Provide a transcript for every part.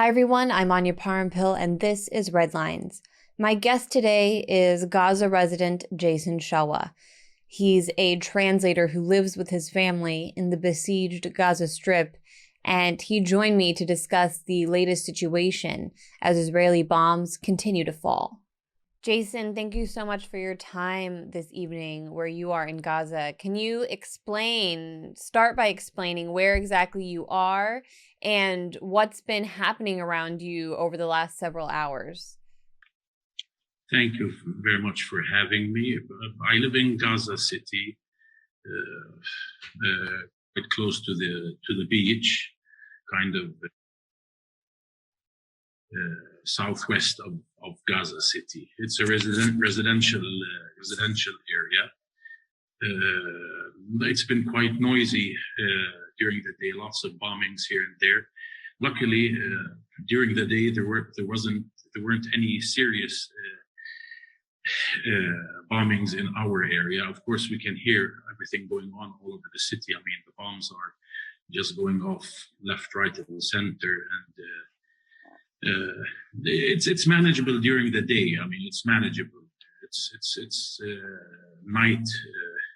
Hi everyone, I'm Anya Parampil and this is Red Lines. My guest today is Gaza resident Jason Shawa. He's a translator who lives with his family in the besieged Gaza Strip, and he joined me to discuss the latest situation as Israeli bombs continue to fall. Jason, thank you so much for your time this evening where you are in Gaza. Can you start by explaining where exactly you are and what's been happening around you over the last several hours? Thank you very much for having me. I live in Gaza City, quite close to the beach, kind of southwest of Gaza City. It's a residential area. It's been quite noisy during the day. Lots of bombings here and there. Luckily, during the day there weren't any serious bombings in our area. Of course, we can hear everything going on all over the city. I mean, the bombs are just going off left, right, and center, and it's manageable during the day. I mean, it's manageable. It's night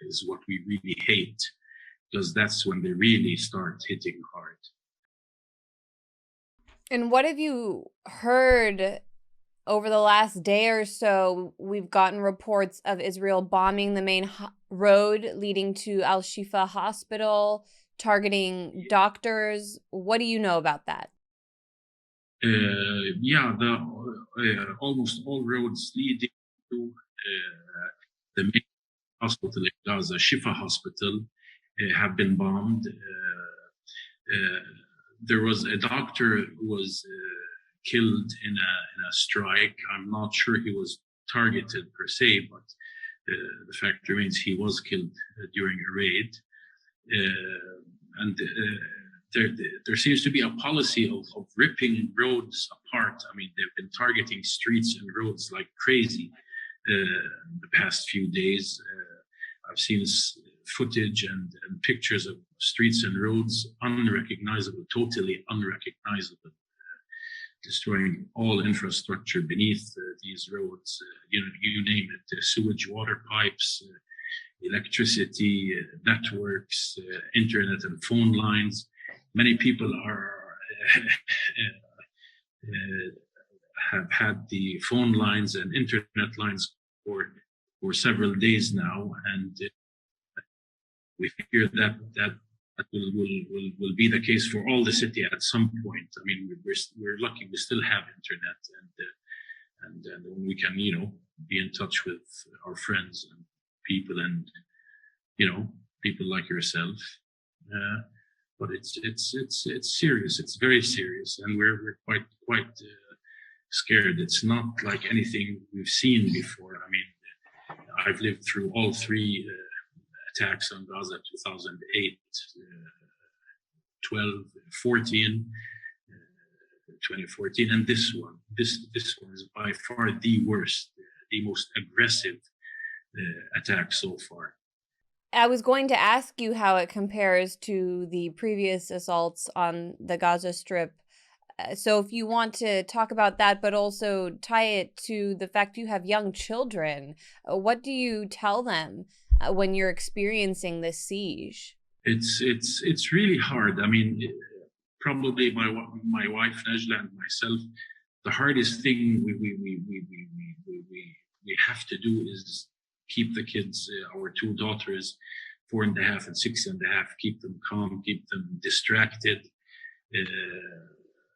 is what we really hate, because that's when they really start hitting hard. And what have you heard over the last day or so? We've gotten reports of Israel bombing the main road leading to Al-Shifa Hospital, targeting doctors. What do you know about that? Almost all roads leading to the main hospital in Gaza, Shifa Hospital, have been bombed. There was a doctor who was killed in a strike. I'm not sure he was targeted per se, but the fact remains he was killed during a raid. There seems to be a policy of ripping roads apart. I mean, they've been targeting streets and roads like crazy the past few days. I've seen footage and pictures of streets and roads unrecognizable, totally unrecognizable, destroying all infrastructure beneath these roads. You name it: sewage, water pipes, electricity, networks, internet and phone lines. Many people have had the phone lines and internet lines for several days now, and we fear that will be the case for all the city at some point. I mean, we're lucky we still have internet, and we can be in touch with our friends and people, and people like yourself. But it's serious. It's very serious, and we're quite scared. It's not like anything we've seen before. I mean, I've lived through all three attacks on Gaza: 2008, 12, 14, 2014, and this one. This one is by far the worst, the most aggressive attack so far. I was going to ask you how it compares to the previous assaults on the Gaza Strip. So if you want to talk about that, but also tie it to the fact you have young children, what do you tell them when you're experiencing this siege? It's really hard. I mean, probably my wife Najla and myself, the hardest thing we have to do is keep the kids, our two daughters, 4.5 and 6.5, keep them calm, keep them distracted.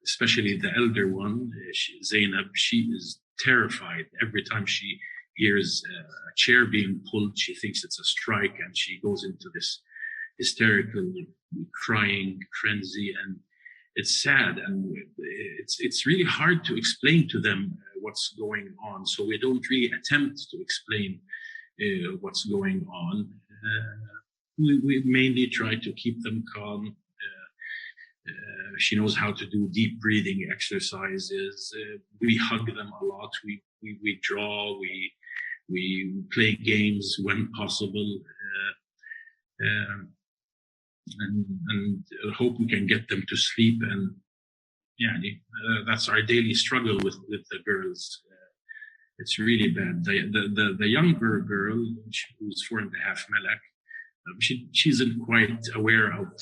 Especially the elder one, Zainab, she is terrified. Every time she hears a chair being pulled, she thinks it's a strike, and she goes into this hysterical crying frenzy, and it's sad, and it's really hard to explain to them what's going on. So we don't really attempt to explain what's going on. We mainly try to keep them calm. She knows how to do deep breathing exercises. We hug them a lot. We draw. We play games when possible, and hope we can get them to sleep. And yeah, that's our daily struggle with the girls. It's really bad. The younger girl, who's 4.5 Malak, she isn't quite aware of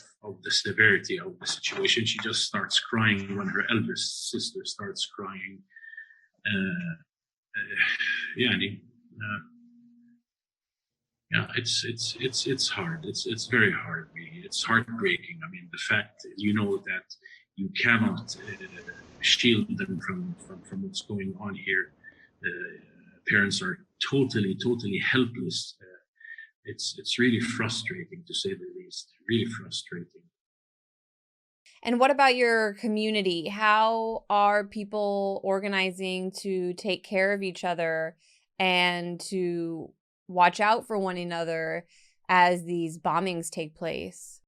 the severity of the situation. She just starts crying when her eldest sister starts crying. Uh, yeah, yeah, it's hard. It's very hard. Really. It's heartbreaking. I mean, the fact that you cannot shield them from what's going on here. Parents are totally helpless. It's really frustrating, to say the least. Really frustrating. And what about your community? How are people organizing to take care of each other and to watch out for one another as these bombings take place?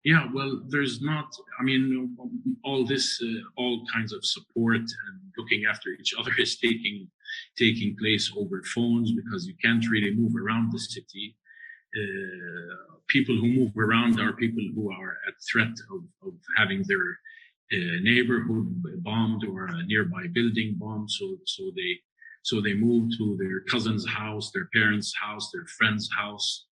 Yeah, well, there's not. I mean, all kinds of support and looking after each other is taking place over phones because you can't really move around the city. People who move around are people who are at threat of having their neighborhood bombed or a nearby building bombed. So they move to their cousin's house, their parents' house, their friend's house,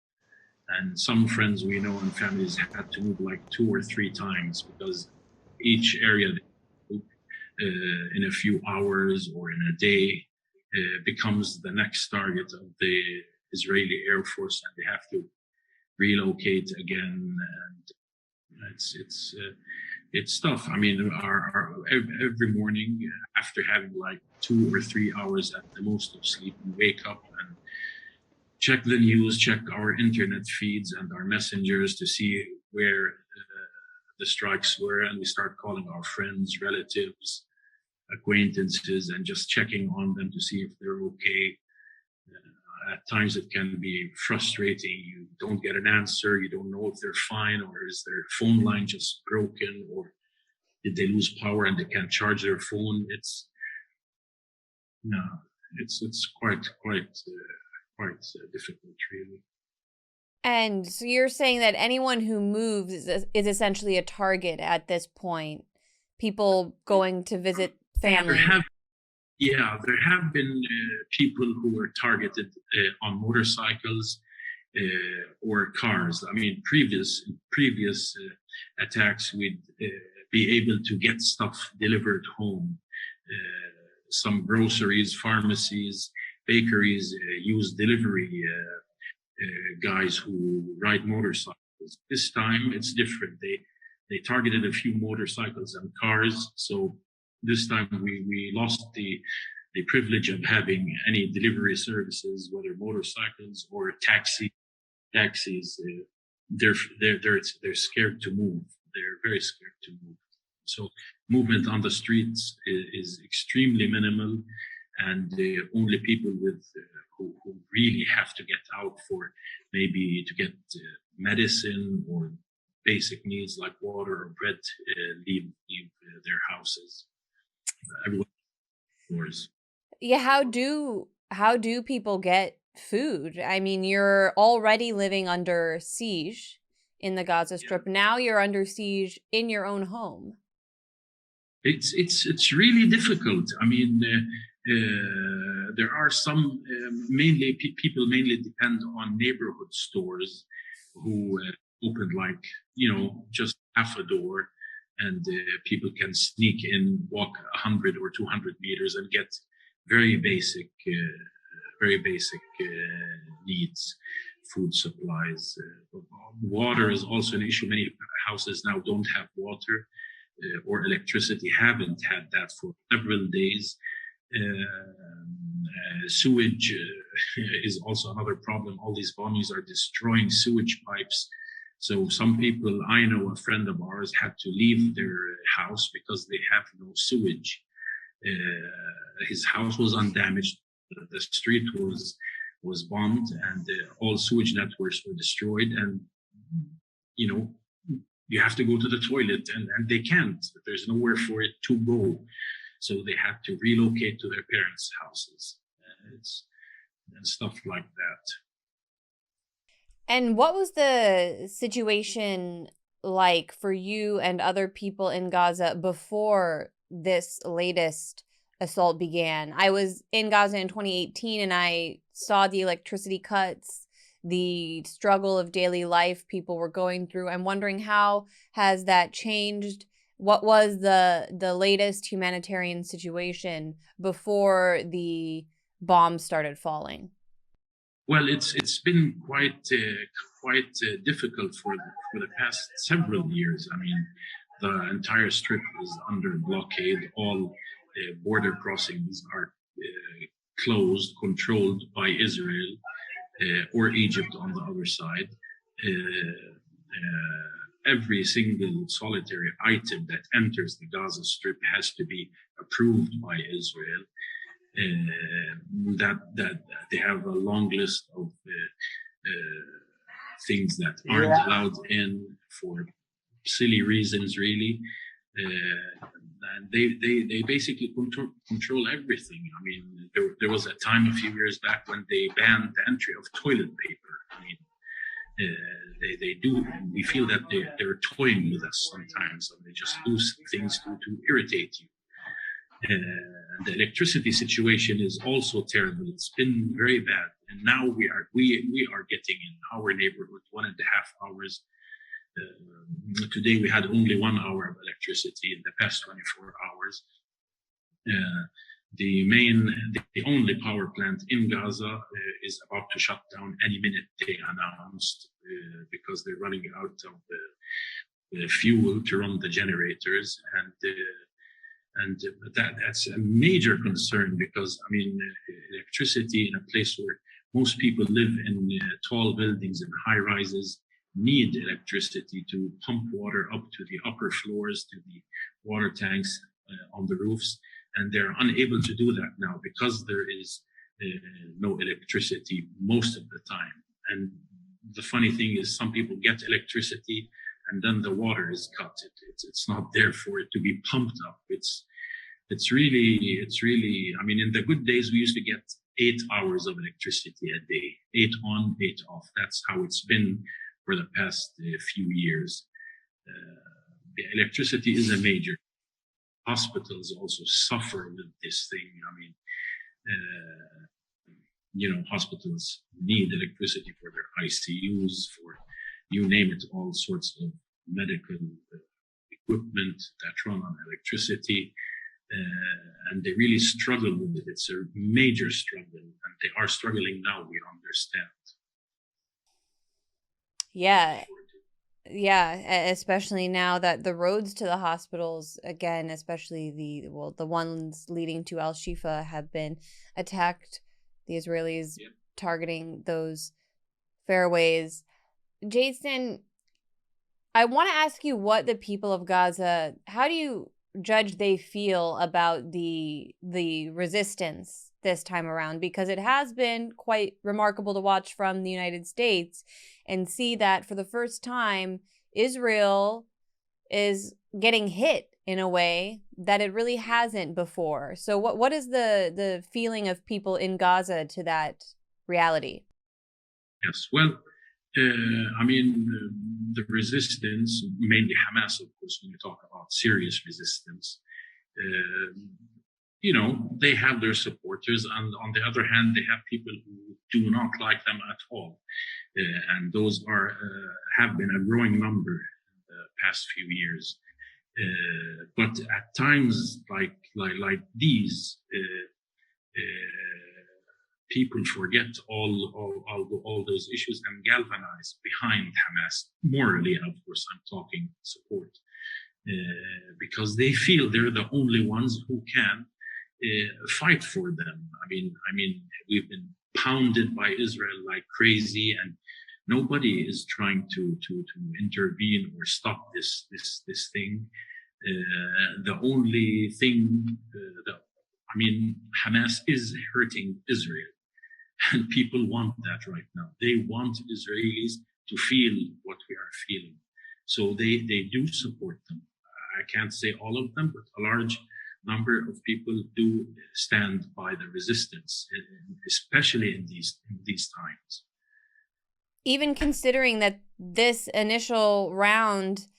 and some friends we know and families had to move like 2 or 3 times because each area they move, in a few hours or in a day becomes the next target of the Israeli Air Force, and they have to relocate again. And it's tough. I mean, every morning after having like 2 or 3 hours at the most of sleep, we wake up and check the news, check our internet feeds and our messengers to see where the strikes were, and we start calling our friends, relatives, acquaintances, and just checking on them to see if they're okay. At times it can be frustrating. You don't get an answer. You don't know if they're fine, or is their phone line just broken, or did they lose power and they can't charge their phone. No, it's quite difficult, really. And so you're saying that anyone who moves is essentially a target at this point. People going to visit family. There have been people who were targeted on motorcycles or cars. I mean, previous attacks, we'd be able to get stuff delivered home. Some groceries, pharmacies, bakeries use delivery guys who ride motorcycles. This time it's different. They targeted a few motorcycles and cars. So this time we lost the privilege of having any delivery services, whether motorcycles or taxis. They're scared to move. They're very scared to move. So movement on the streets is extremely minimal, and the only people who really have to get out for maybe to get medicine or basic needs like water or bread leave their houses. Everyone indoors. Yeah, how do people get food? I mean, you're already living under siege in the Gaza Strip. Now you're under siege in your own home. It's really difficult. I mean, there are some mainly people mainly depend on neighborhood stores who opened like just half a door, and people can sneak in, walk 100 or 200 meters, and get very basic, needs, food supplies. Water is also an issue. Many houses now don't have water or electricity, haven't had that for several days. Sewage is also another problem. All these bombings are destroying sewage pipes. So some people, I know a friend of ours, had to leave their house because they have no sewage. His house was undamaged. The street was bombed, and all sewage networks were destroyed. And you have to go to the toilet, and they can't. There's nowhere for it to go. So they had to relocate to their parents' houses. And stuff like that. And what was the situation like for you and other people in Gaza before this latest assault began? I was in Gaza in 2018 and I saw the electricity cuts, the struggle of daily life people were going through. I'm wondering, how has that changed? What was the latest humanitarian situation before the bombs started falling? Well, it's been quite difficult for the past several years. I mean, the entire strip is under blockade. All border crossings are closed, controlled by Israel or Egypt on the other side. Every single solitary item that enters the Gaza Strip has to be approved by Israel. That they have a long list of things that aren't allowed in for silly reasons, really. And they basically control everything. I mean, there was a time a few years back when they banned the entry of toilet paper. I mean, they do. We feel that they're toying with us sometimes, and they just do things to irritate you. The electricity situation is also terrible. It's been very bad, and now we are getting in our neighborhood 1.5 hours. Today we had only 1 hour of electricity in the past 24 hours. The only power plant in Gaza is about to shut down any minute, they announced, because they're running out of fuel to run the generators, and that's a major concern, because I mean, electricity in a place where most people live in tall buildings and high rises need electricity to pump water up to the upper floors, to the water tanks on the roofs, and they're unable to do that now because there is no electricity most of the time. And the funny thing is, some people get electricity and then the water is cut. It's not there for it to be pumped up. It's really, I mean, in the good days, we used to get 8 hours of electricity a day, 8 on, 8 off. That's how it's been for the past few years. The electricity is a major. Hospitals also suffer with this thing. I mean, hospitals need electricity for their ICUs, for you name it, all sorts of medical equipment that run on electricity. And they really struggle with it. It's a major struggle, and they are struggling now, we understand. Yeah, especially now that the roads to the hospitals, again, especially the ones leading to Al Shifa, have been attacked. The Israelis targeting those fairways. Jason, I want to ask you what the people of Gaza, how do you judge they feel about the resistance this time around? Because it has been quite remarkable to watch from the United States and see that for the first time, Israel is getting hit in a way that it really hasn't before. So what is the feeling of people in Gaza to that reality? Yes, well, I mean, the resistance, mainly Hamas, of course, when you talk about serious resistance, they have their supporters, and on the other hand, they have people who do not like them at all, and those have been a growing number in the past few years. But at times like these, people forget all those issues and galvanize behind Hamas. Morally, of course, I'm talking support, because they feel they're the only ones who can fight for them. I mean, we've been pounded by Israel like crazy, and nobody is trying to intervene or stop this thing. The only thing Hamas is hurting Israel, and people want that right now. They want Israelis to feel what we are feeling, so they do support them. I can't say all of them, but a large number of people do stand by the resistance, especially in these times. Even considering that this initial round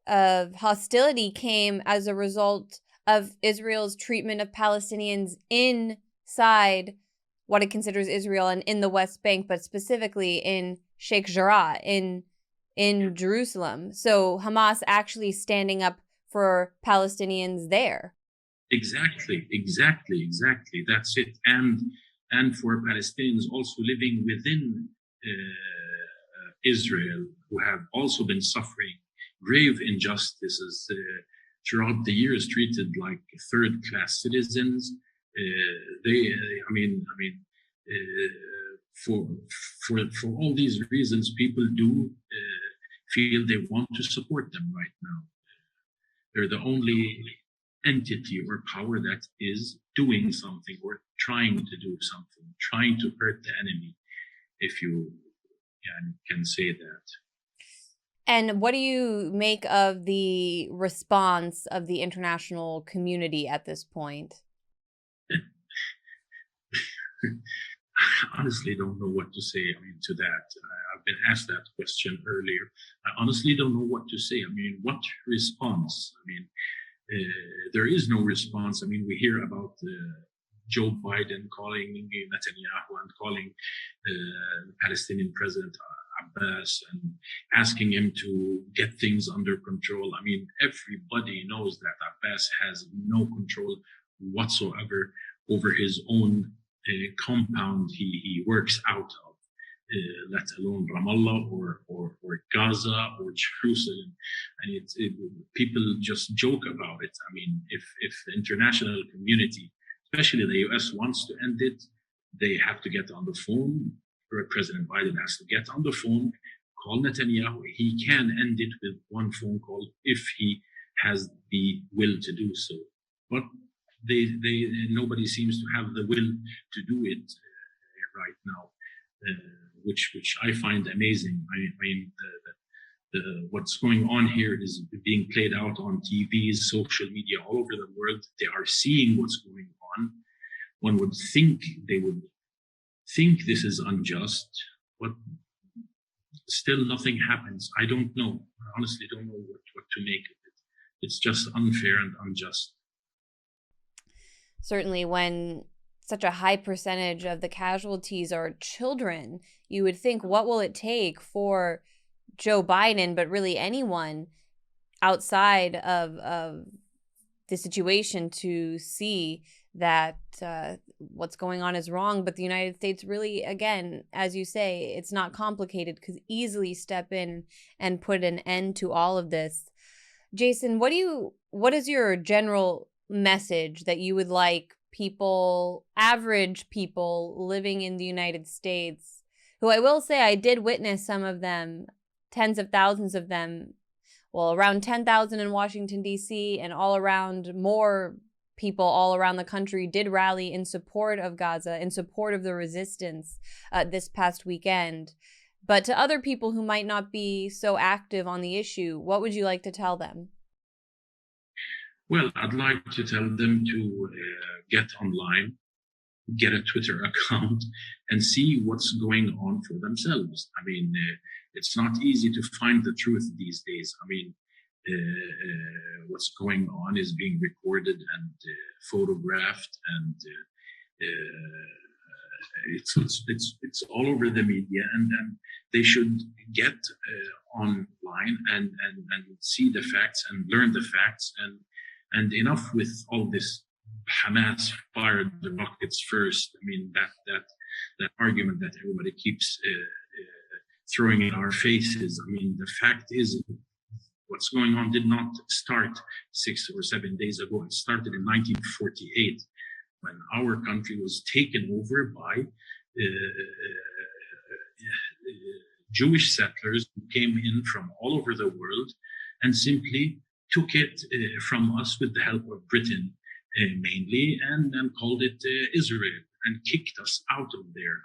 of hostility came as a result of Israel's treatment of Palestinians inside what it considers Israel and in the West Bank, but specifically in Sheikh Jarrah, in Jerusalem. So Hamas actually standing up for Palestinians there. Exactly. That's it. And for Palestinians also living within Israel, who have also been suffering grave injustices throughout the years, treated like third-class citizens. For all these reasons, people do feel they want to support them right now. They're the only entity or power that is doing something or trying to do something, trying to hurt the enemy, if you can say that. And what do you make of the response of the international community at this point? I honestly don't know what to say, to that. I've been asked that question earlier. I honestly don't know what to say. What response? There is no response. We hear about Joe Biden calling Netanyahu and calling the Palestinian president Abbas and asking him to get things under control. Everybody knows that Abbas has no control whatsoever over his own compound he works out of, let alone Ramallah or Gaza or Jerusalem. And people just joke about it. If the international community, especially the US, wants to end it, they have to get on the phone, or President Biden has to get on the phone, call Netanyahu. He can end it with one phone call if he has the will to do so. But nobody seems to have the will to do it right now, which I find amazing. What's going on here is being played out on TVs, social media, all over the world. They are seeing what's going on. One would think they would think this is unjust, but still nothing happens. I don't know. I honestly don't know what to make of it. It's just unfair and unjust. Certainly, when such a high percentage of the casualties are children, you would think, what will it take for Joe Biden, but really anyone outside of the situation, to see that what's going on is wrong? But the United States really, again, as you say, it's not complicated, could easily step in and put an end to all of this. Jason, what is your general message that you would like people, average people living in the United States, who I will say I did witness some of them, tens of thousands of them, well, around 10,000 in Washington, D.C., and all around, more people all around the country did rally in support of Gaza, in support of the resistance this past weekend. But to other people who might not be so active on the issue, what would you like to tell them? Well, I'd like to tell them to get online, get a Twitter account, and see what's going on for themselves. It's not easy to find the truth these days. What's going on is being recorded and photographed, and it's all over the media, and they should get online and see the facts and learn the facts, and enough with all this Hamas fired the rockets first. That argument that everybody keeps throwing in our faces. The fact is, what's going on did not start 6 or 7 days ago. It started in 1948, when our country was taken over by Jewish settlers who came in from all over the world and simply took it from us with the help of Britain mainly, and called it Israel, and kicked us out of there.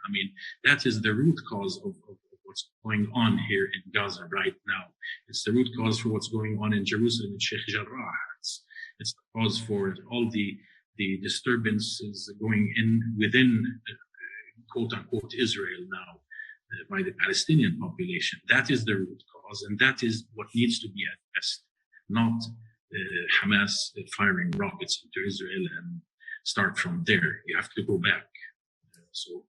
That is the root cause of what's going on here in Gaza right now. It's the root cause for what's going on in Jerusalem and Sheikh Jarrah. It's the cause for all the disturbances going in within quote unquote Israel now. by the Palestinian population. That is the root cause, and that is what needs to be addressed, not Hamas firing rockets into Israel and start from there. You have to go back. So,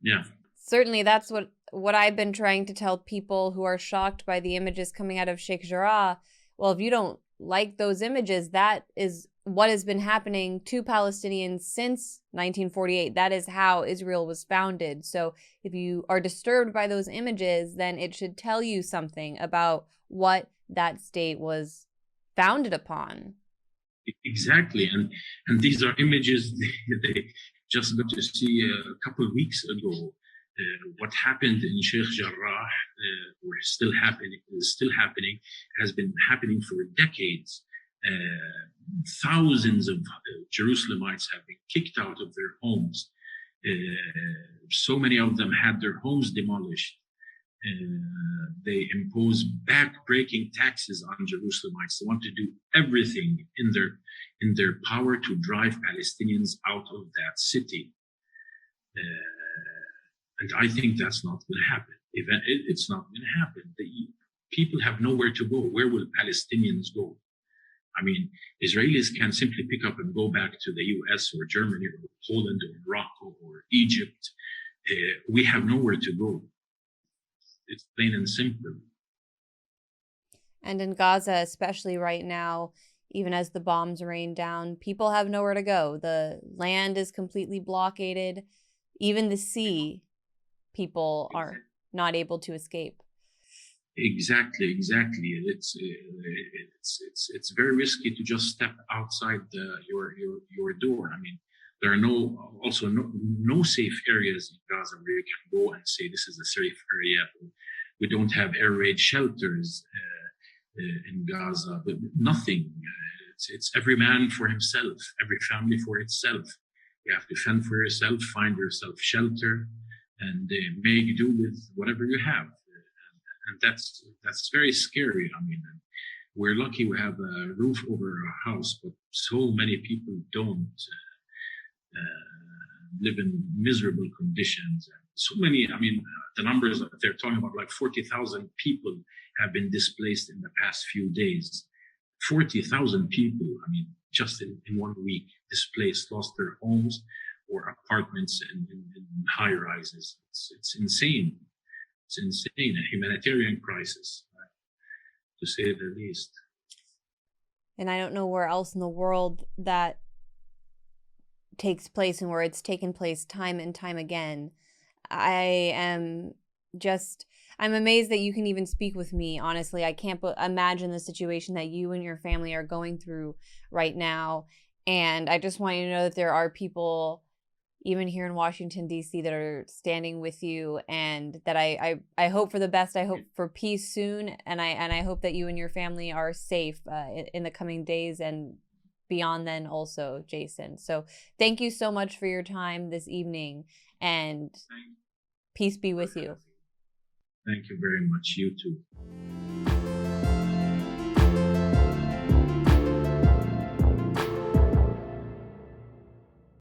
yeah. Certainly, that's what I've been trying to tell people who are shocked by the images coming out of Sheikh Jarrah. Well, if you don't like those images, that is what has been happening to Palestinians since 1948. That is how Israel was founded. So if you are disturbed by those images, then it should tell you something about what that state was founded upon. Exactly. And these are images they just got to see a couple of weeks ago. What happened in Sheikh Jarrah, or is still happening, has been happening for decades. Thousands of Jerusalemites have been kicked out of their homes. So many of them had their homes demolished. They impose back-breaking taxes on Jerusalemites. They want to do everything in their power to drive Palestinians out of that city. And I think that's not going to happen. It's not going to happen. People have nowhere to go. Where will Palestinians go? I mean, Israelis can simply pick up and go back to the US or Germany or Poland or Morocco or Egypt. We have nowhere to go. It's plain and simple. And in Gaza, especially right now, even as the bombs rain down, people have nowhere to go. The land is completely blockaded. Even the sea, people are not able to escape. Exactly. It's very risky to just step outside your door. I mean, there are no safe areas in Gaza where you can go and say this is a safe area. We don't have air raid shelters in Gaza, but nothing. It's every man for himself, every family for itself. You have to fend for yourself, find yourself shelter, and make do with whatever you have. And that's very scary. I mean, we're lucky we have a roof over our house, but so many people don't live in miserable conditions. So many, I mean, the numbers that they're talking about, like 40,000 people have been displaced in the past few days. 40,000 people, I mean, just in 1 week, displaced, lost their homes or apartments in high rises. It's insane. It's insane, a humanitarian crisis, to say the least. And I don't know where else in the world that takes place and where it's taken place time and time again. I'm amazed that you can even speak with me. Honestly, I can't imagine the situation that you and your family are going through right now. And I just want you to know that there are people even here in Washington, D.C., that are standing with you, and that I hope for the best. I hope for peace soon, and I hope that you and your family are safe in the coming days and beyond then also, Jason. So thank you so much for your time this evening, and peace be with you. Thank you very much. You too.